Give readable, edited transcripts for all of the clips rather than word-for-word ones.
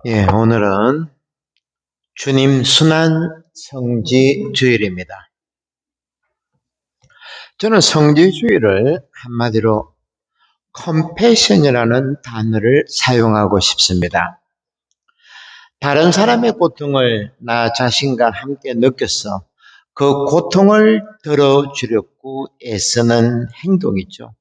오늘은 주님 순환 성지 주일입니다. 저는 성지 주일을 한마디로 컴패션이라는 단어를 사용하고 싶습니다. 다른 사람의 고통을 나 자신과 함께 느껴서 그 고통을 덜어주려고 애쓰는 행동이죠.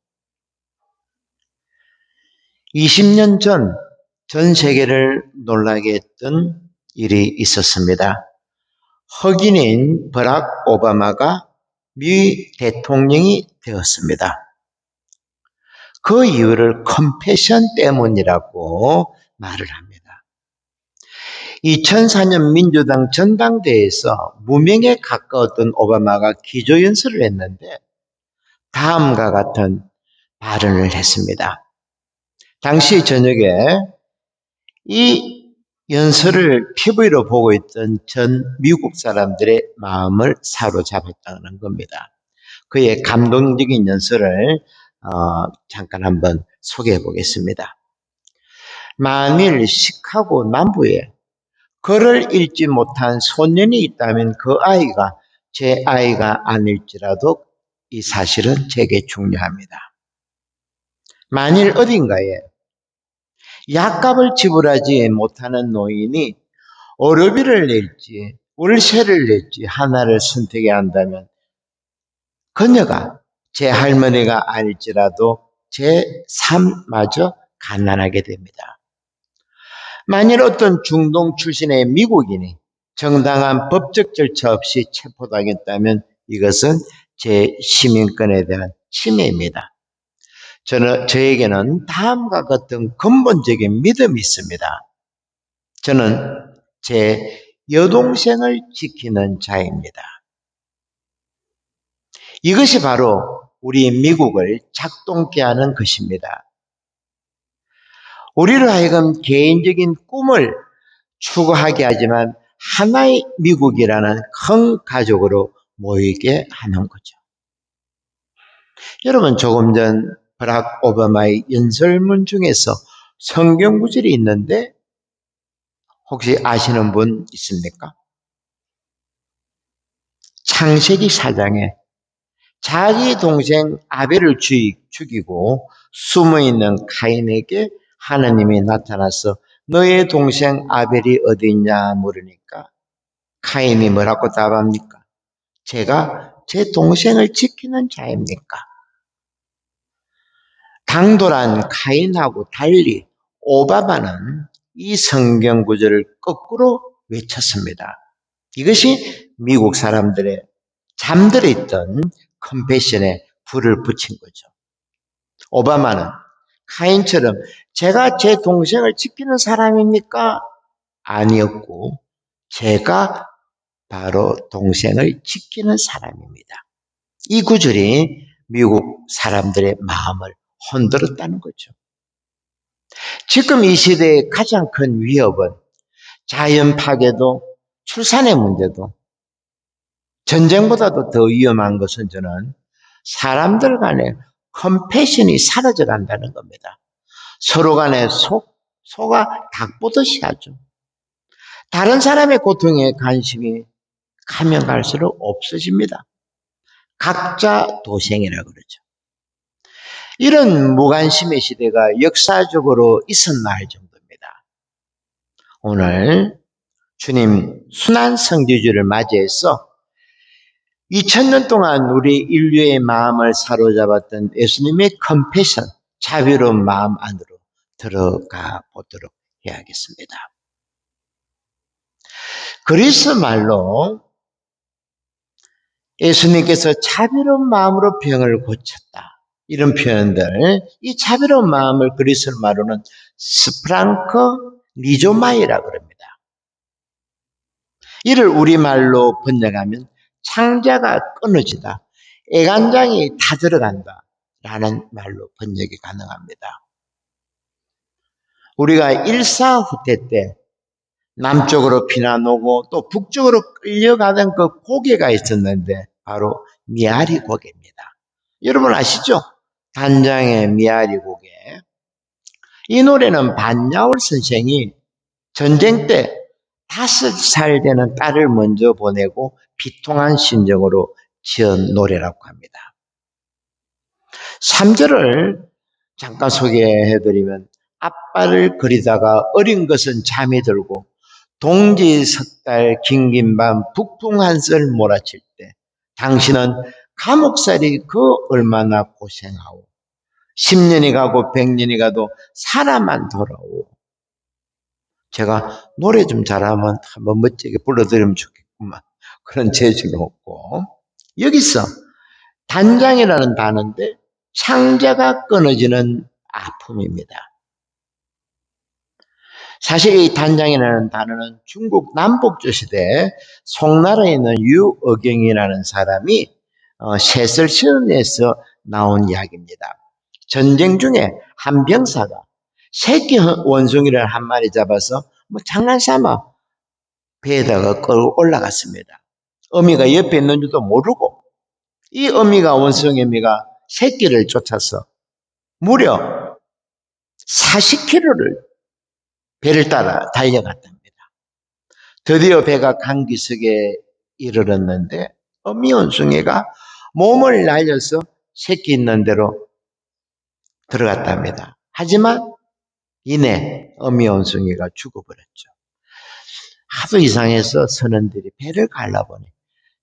20년 전 세계를 놀라게 했던 일이 있었습니다. 흑인인 버락 오바마가 미 대통령이 되었습니다. 그 이유를 컴패션 때문이라고 말을 합니다. 2004년 민주당 전당대회에서 무명에 가까웠던 오바마가 기조연설을 했는데 다음과 같은 발언을 했습니다. 당시 저녁에 이 연설을 TV로 보고 있던 전 미국 사람들의 마음을 사로잡았다는 겁니다. 그의 감동적인 연설을 잠깐 한번 소개해 보겠습니다. 만일 시카고 남부에 글을 읽지 못한 소년이 있다면 그 아이가 제 아이가 아닐지라도 이 사실은 제게 중요합니다. 만일 어딘가에 약값을 지불하지 못하는 노인이 어료비를 낼지 월세를 낼지 하나를 선택해야 한다면 그녀가 제 할머니가 아닐지라도 제 삶마저 갓난하게 됩니다. 만일 어떤 중동 출신의 미국인이 정당한 법적 절차 없이 체포당했다면 이것은 제 시민권에 대한 침해입니다. 저에게는 다음과 같은 근본적인 믿음이 있습니다. 저는 제 여동생을 지키는 자입니다. 이것이 바로 우리 미국을 작동케 하는 것입니다. 우리를 하여금 개인적인 꿈을 추구하게 하지만 하나의 미국이라는 큰 가족으로 모이게 하는 거죠. 여러분, 조금 전 버락 오바마의 연설문 중에서 성경 구절이 있는데 혹시 아시는 분 있습니까? 창세기 4장에 자기 동생 아벨을 죽이고 숨어있는 카인에게 하나님이 나타나서 너의 동생 아벨이 어디 있냐 물으니까 카인이 뭐라고 답합니까? 제가 제 동생을 지키는 자입니까? 당돌한 카인하고 달리 오바마는 이 성경 구절을 거꾸로 외쳤습니다. 이것이 미국 사람들의 잠들어 있던 컴패션에 불을 붙인 거죠. 오바마는 카인처럼 제가 제 동생을 지키는 사람입니까? 아니었고 제가 바로 동생을 지키는 사람입니다. 이 구절이 미국 사람들의 마음을 흔들었다는 거죠. 지금 이 시대의 가장 큰 위협은 자연 파괴도 출산의 문제도 전쟁보다도 더 위험한 것은 저는 사람들 간의 컴패션이 사라져 간다는 겁니다. 서로 간에 소가 닭 보듯이 하죠. 다른 사람의 고통에 관심이 가면 갈수록 없어집니다. 각자 도생이라고 그러죠. 이런 무관심의 시대가 역사적으로 있었나 할 정도입니다. 오늘 주님 순환 성지주를 맞이해서 2000년 동안 우리 인류의 마음을 사로잡았던 예수님의 컴패션, 자비로운 마음 안으로 들어가 보도록 해야겠습니다. 그리스 말로 예수님께서 자비로운 마음으로 병을 고쳤다. 이런 표현들, 이 자비로운 마음을 그리스 말로는 스프랑커 리조마이라고 합니다. 이를 우리말로 번역하면 창자가 끊어지다, 애간장이 다 들어간다 라는 말로 번역이 가능합니다. 우리가 일사후퇴 때 남쪽으로 피난 오고 또 북쪽으로 끌려가던 그 고개가 있었는데 바로 미아리 고개입니다. 여러분 아시죠? 단장의 미아리 고개. 이 노래는 반야울 선생이 전쟁 때 5살 되는 딸을 먼저 보내고 비통한 심정으로 지은 노래라고 합니다. 3절을 잠깐 소개해드리면 아빠를 그리다가 어린 것은 잠이 들고 동지 석 달 긴긴 밤 북풍 한설 몰아칠 때 당신은 감옥살이 그 얼마나 고생하오. 10년이 가고 100년이 가도 살아만 돌아오. 제가 노래 좀 잘하면 한번 멋지게 불러드리면 좋겠구만. 그런 재주는 없고. 여기서 단장이라는 단어인데 창자가 끊어지는 아픔입니다. 사실 이 단장이라는 단어는 중국 남북조 시대 송나라에 있는 유어경이라는 사람이 셋을시험에서 나온 이야기입니다. 전쟁 중에 한 병사가 새끼 원숭이를 한 마리 잡아서 장난삼아 배에다가 끌고 올라갔습니다. 어미가 옆에 있는 줄도 모르고 이 어미가 원숭이 어미가 새끼를 쫓아서 무려 40km를 배를 따라 달려갔답니다. 드디어 배가 강기석에 이르렀는데 어미 원숭이가 몸을 날려서 새끼 있는 대로 들어갔답니다. 하지만 이내 어미 원숭이가 죽어버렸죠. 하도 이상해서 선원들이 배를 갈라보니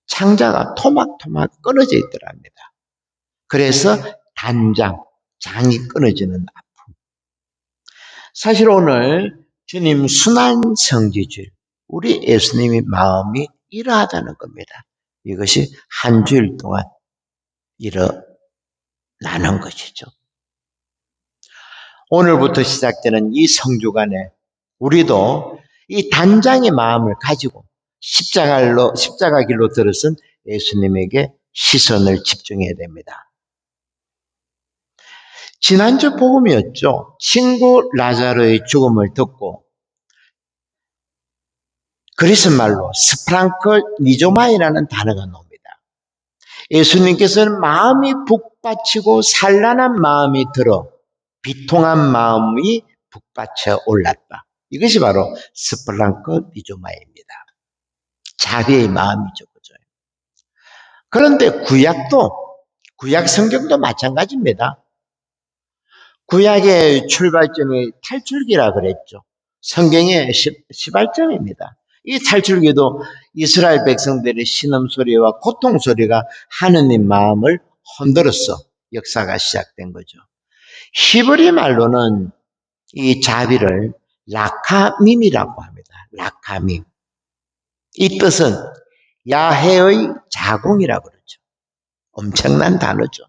창자가 토막토막 끊어져 있더랍니다. 그래서 장이 끊어지는 아픔. 사실 오늘 주님 순환 성지주일, 우리 예수님의 마음이 이러하다는 겁니다. 이것이 한 주일 동안 일어나는 것이죠. 오늘부터 시작되는 이 성주간에 우리도 이 단장의 마음을 가지고 십자가 길로 들어선 예수님에게 시선을 집중해야 됩니다. 지난주 복음이었죠. 친구 라자로의 죽음을 듣고 그리스 말로 스프랑크 니조마이라는 단어가 나옵니다. 예수님께서는 마음이 북받치고 산란한 마음이 들어 비통한 마음이 북받쳐 올랐다. 이것이 바로 스프랑크 니조마이입니다. 자비의 마음이죠. 그죠? 그런데 구약 성경도 마찬가지입니다. 구약의 출발점이 탈출기라 그랬죠. 성경의 시발점입니다. 이 탈출기도 이스라엘 백성들의 신음소리와 고통소리가 하느님 마음을 흔들어서 역사가 시작된 거죠. 히브리 말로는 이 자비를 라카밈이라고 합니다. 라카밈. 이 뜻은 야해의 자궁이라고 그러죠. 엄청난 단어죠.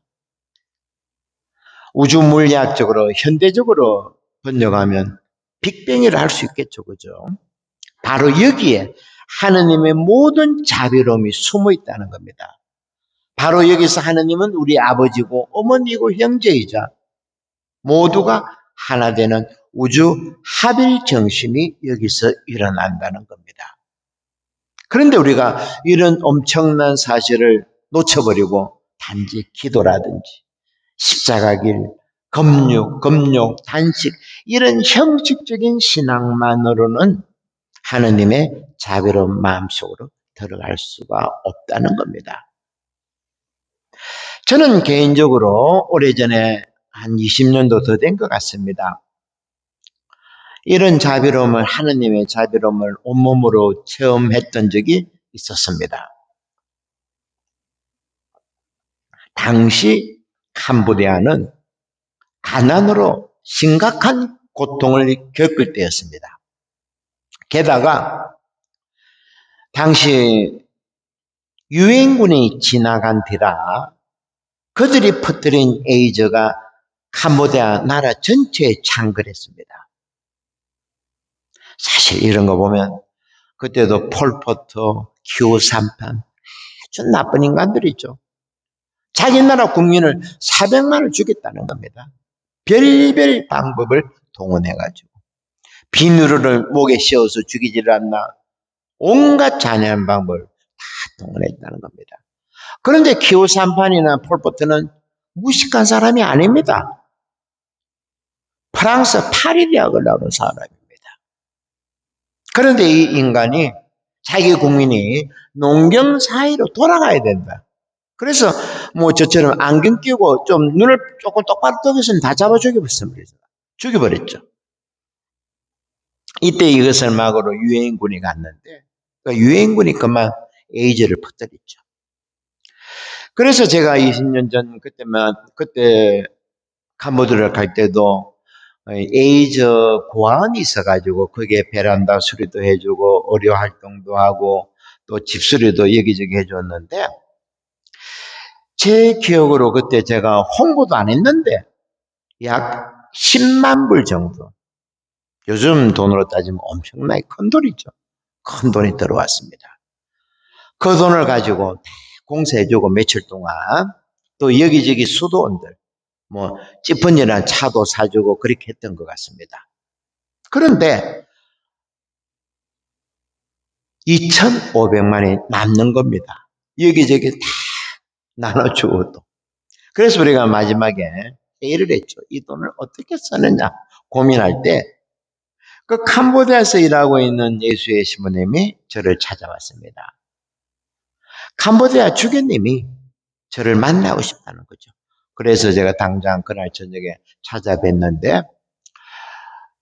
우주 물리학적으로 현대적으로 번역하면 빅뱅이라 할 수 있겠죠. 그죠? 바로 여기에 하느님의 모든 자비로움이 숨어 있다는 겁니다. 바로 여기서 하느님은 우리 아버지고 어머니고 형제이자 모두가 하나 되는 우주 합일 정신이 여기서 일어난다는 겁니다. 그런데 우리가 이런 엄청난 사실을 놓쳐버리고 단지 기도라든지 십자가 길, 금욕, 단식 이런 형식적인 신앙만으로는 하느님의 자비로운 마음속으로 들어갈 수가 없다는 겁니다. 저는 개인적으로 오래전에 한 20년도 더 된 것 같습니다. 이런 자비로움을 하느님의 자비로움을 온몸으로 체험했던 적이 있었습니다. 당시 캄보디아는 가난으로 심각한 고통을 겪을 때였습니다. 게다가 당시 유엔군이 지나간 뒤라 그들이 퍼뜨린 에이즈가 캄보디아 나라 전체에 창궐했습니다. 사실 이런 거 보면 그때도 폴포트, 큐삼판 아주 나쁜 인간들이죠. 자기 나라 국민을 400만을 죽였다는 겁니다. 별별 방법을 동원해가지고 비누를 목에 씌워서 죽이지를 않나 온갖 잔인한 방법을 다 동원했다는 겁니다. 그런데 키오삼판이나 폴포트는 무식한 사람이 아닙니다. 프랑스 파리 대학을 나온 사람입니다. 그런데 이 인간이 자기 국민이 농경 사회로 돌아가야 된다. 그래서 뭐 저처럼 안경 끼고 좀 눈을 조금 똑바로 뜨고 있으면 다 잡아 죽여버렸습니다. 죽여버렸죠. 이때 이것을 막으러 유엔군이 갔는데 그 유엔군이 그만 에이즈를 퍼뜨렸죠. 그래서 제가 20년 전 그때 캄보디아를 갈 때도 에이즈 고아원이 있어가지고 거기에 베란다 수리도 해주고 의료 활동도 하고 또 집수리도 여기저기 해줬는데 제 기억으로 그때 제가 홍보도 안 했는데 약 10만 불 정도, 요즘 돈으로 따지면 엄청나게 큰 돈이죠. 큰 돈이 들어왔습니다. 그 돈을 가지고 공사해주고 며칠 동안 또 여기저기 수도원들 뭐 찌펀지나 차도 사주고 그렇게 했던 것 같습니다. 그런데 2,500만이 남는 겁니다. 여기저기 다 나눠주고 또. 그래서 우리가 마지막에 회의를 했죠. 이 돈을 어떻게 쓰느냐 고민할 때 그 캄보디아에서 일하고 있는 예수의 시모님이 저를 찾아왔습니다. 캄보디아 주교님이 저를 만나고 싶다는 거죠. 그래서 제가 당장 그날 저녁에 찾아뵀는데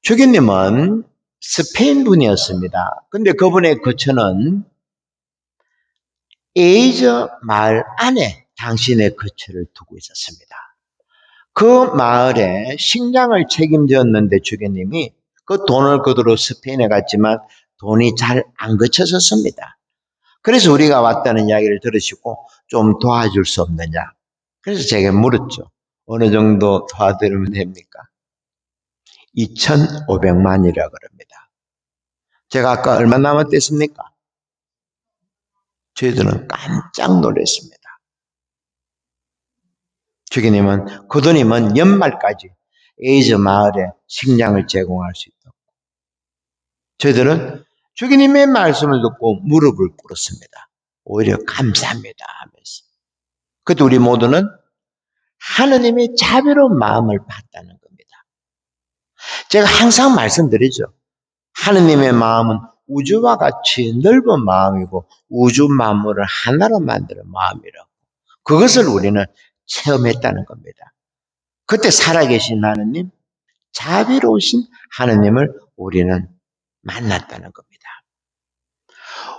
주교님은 스페인 분이었습니다. 근데 그분의 거처는 에이즈 마을 안에 당신의 거처를 두고 있었습니다. 그 마을에 식량을 책임졌는데 주교님이 그 돈을 그대로 스페인에 갔지만 돈이 잘 안 거쳐졌습니다. 그래서 우리가 왔다는 이야기를 들으시고 좀 도와줄 수 없느냐. 그래서 제가 물었죠. 어느 정도 도와드리면 됩니까? 2,500만이라 그럽니다. 제가 아까 얼마 남았댔습니까? 저희들은 깜짝 놀랐습니다. 주기님은 그 돈이면 연말까지 에이즈 마을에 식량을 제공할 수 있다고. 저희들은 주기님의 말씀을 듣고 무릎을 꿇었습니다. 오히려 감사합니다 하면서. 그때 우리 모두는 하느님의 자비로운 마음을 봤다는 겁니다. 제가 항상 말씀드리죠. 하느님의 마음은 우주와 같이 넓은 마음이고 우주 만물을 하나로 만드는 마음이라고. 그것을 우리는 체험했다는 겁니다. 그때 살아계신 하느님, 자비로우신 하느님을 우리는 만났다는 겁니다.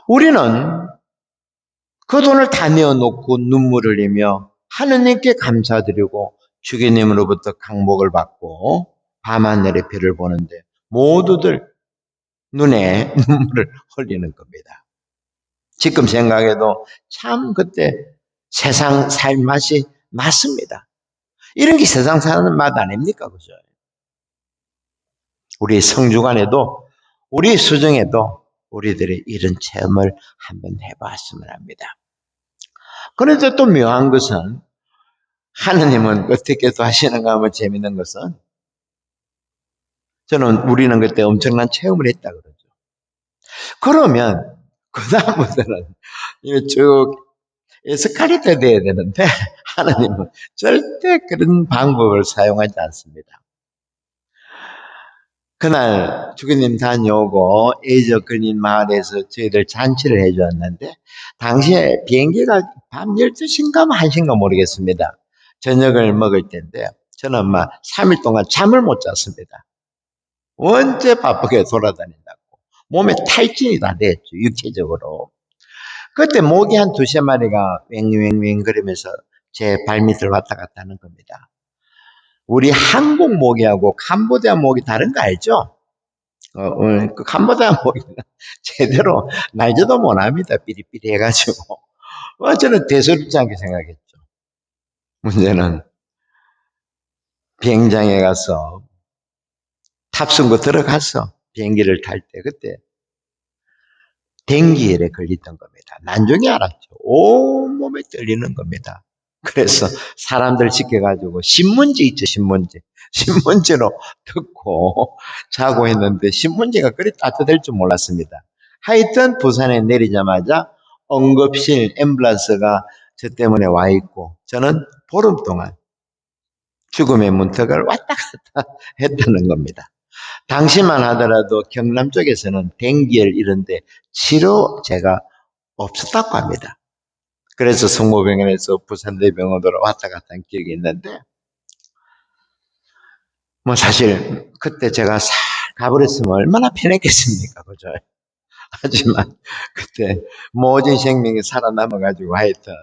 우리는 그 돈을 다 내어놓고 눈물을 흘리며 하느님께 감사드리고 주기님으로부터 강복을 받고 밤하늘의 별을 보는데 모두들 눈에 눈물을 흘리는 겁니다. 지금 생각해도 참 그때 세상 살 맛이 맞습니다. 이런 게 세상 사는 맛 아닙니까? 그죠? 우리 성주간에도 우리 수정에도 우리들이 이런 체험을 한번 해봤으면 합니다. 그런데 또 묘한 것은 하느님은 어떻게 또 하시는가 하면 재밌는 것은 저는 우리는 그때 엄청난 체험을 했다 그러죠. 그러면 그다음부터는 쭉 에스컬레이터 돼야 되는데 하나님은 절대 그런 방법을 사용하지 않습니다. 그날 주교님 다녀오고 에이저 근인 마을에서 저희들 잔치를 해주었는데 당시에 비행기가 밤 12시인가 1시인가 모르겠습니다. 저녁을 먹을 때인데 저는 막 3일 동안 잠을 못 잤습니다. 언제 바쁘게 돌아다닌다고. 몸에 탈진이 다 됐죠. 육체적으로. 그때 모기 한 두세 마리가 웽웽웽 그러면서 제 발밑을 왔다 갔다 하는 겁니다. 우리 한국 모기하고 캄보디아 모기 다른 거 알죠? 그 캄보디아 모기는 제대로 날지도 못합니다. 삐리삐리 해가지고. 저는 대수롭지 않게 생각했죠. 문제는 비행장에 가서 탑승구 들어가서 비행기를 탈 때 그때 댕기열에 걸렸던 겁니다. 나중에 알았죠. 온몸에 떨리는 겁니다. 그래서 사람들 지켜가지고 신문지 있죠, 신문지. 신문지로 덮고 자고 했는데 신문지가 그리 따뜻할 줄 몰랐습니다. 하여튼 부산에 내리자마자 응급실 앰뷸런스가 저 때문에 와 있고 저는 보름 동안 죽음의 문턱을 왔다 갔다 했다는 겁니다. 당시만 하더라도 경남 쪽에서는 댕기열 이런데 치료제가 없었다고 합니다. 그래서 성모병원에서 부산대병원으로 왔다 갔다 한 기억이 있는데, 뭐 사실 그때 제가 싹 가버렸으면 얼마나 편했겠습니까, 그죠? 하지만 그때 모진 생명이 살아남아가지고 하여튼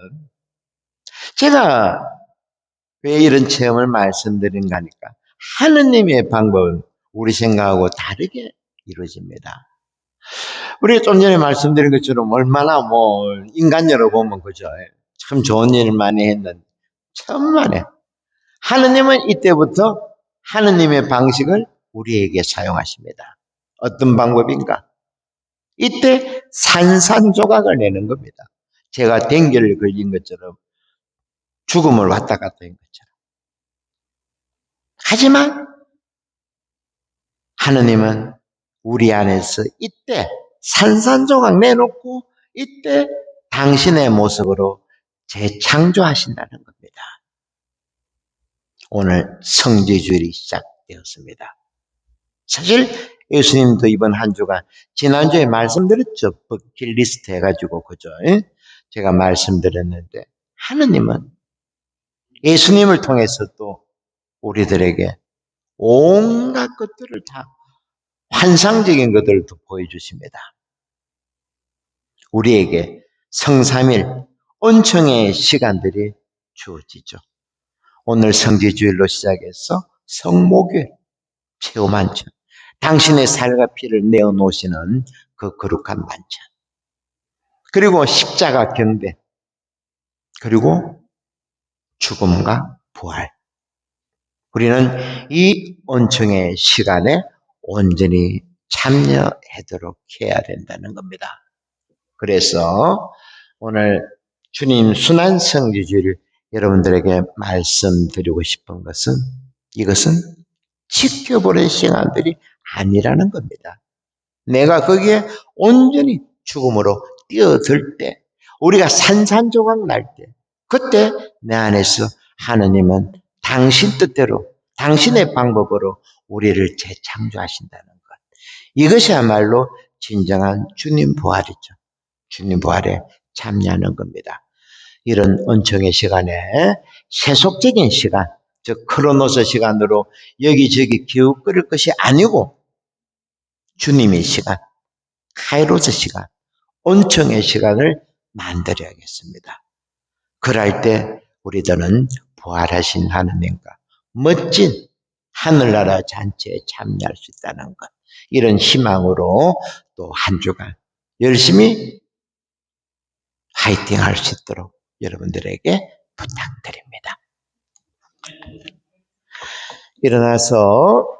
제가 왜 이런 체험을 말씀드린가 하니까 하느님의 방법은 우리 생각하고 다르게 이루어집니다. 우리가 좀 전에 말씀드린 것처럼 얼마나 인간적으로 보면 그죠? 참 좋은 일을 많이 했는데 천만에 하느님은 이때부터 하느님의 방식을 우리에게 사용하십니다. 어떤 방법인가? 이때 산산조각을 내는 겁니다. 제가 댕결 걸린 것처럼 죽음을 왔다 갔다 한 것처럼. 하지만 하느님은 우리 안에서 이때 산산조각 내놓고 이때 당신의 모습으로 재창조하신다는 겁니다. 오늘 성지주일이 시작되었습니다. 사실 예수님도 이번 한 주간 지난주에 말씀드렸죠. 버킷리스트 해가지고 그죠? 제가 말씀드렸는데 하느님은 예수님을 통해서 또 우리들에게 온갖 것들을 다 환상적인 것들을 또 보여주십니다. 우리에게 성삼일 은총의 시간들이 주어지죠. 오늘 성지주일로 시작해서 성목요일 최후만찬, 당신의 살과 피를 내어놓으시는 그 거룩한 만찬, 그리고 십자가 경배, 그리고 죽음과 부활. 우리는 이 은총의 시간에 온전히 참여하도록 해야 된다는 겁니다. 그래서 오늘 주님 순환 성지주일 여러분들에게 말씀드리고 싶은 것은 이것은 지켜보는 시간들이 아니라는 겁니다. 내가 거기에 온전히 죽음으로 뛰어들 때, 우리가 산산조각 날 때, 그때 내 안에서 하느님은 당신 뜻대로, 당신의 방법으로 우리를 재창조하신다는 것. 이것이야말로 진정한 주님 부활이죠. 주님 부활에 참여하는 겁니다. 이런 은총의 시간에 세속적인 시간, 즉 크로노스 시간으로 여기저기 기웃거릴 것이 아니고 주님의 시간, 카이로스 시간, 은총의 시간을 만들어야겠습니다. 그럴 때 우리들은 부활하신 하느님과 멋진 하늘나라 잔치에 참여할 수 있다는 것, 이런 희망으로 또 한 주간 열심히 화이팅 할 수 있도록 여러분들에게 부탁드립니다. 일어나서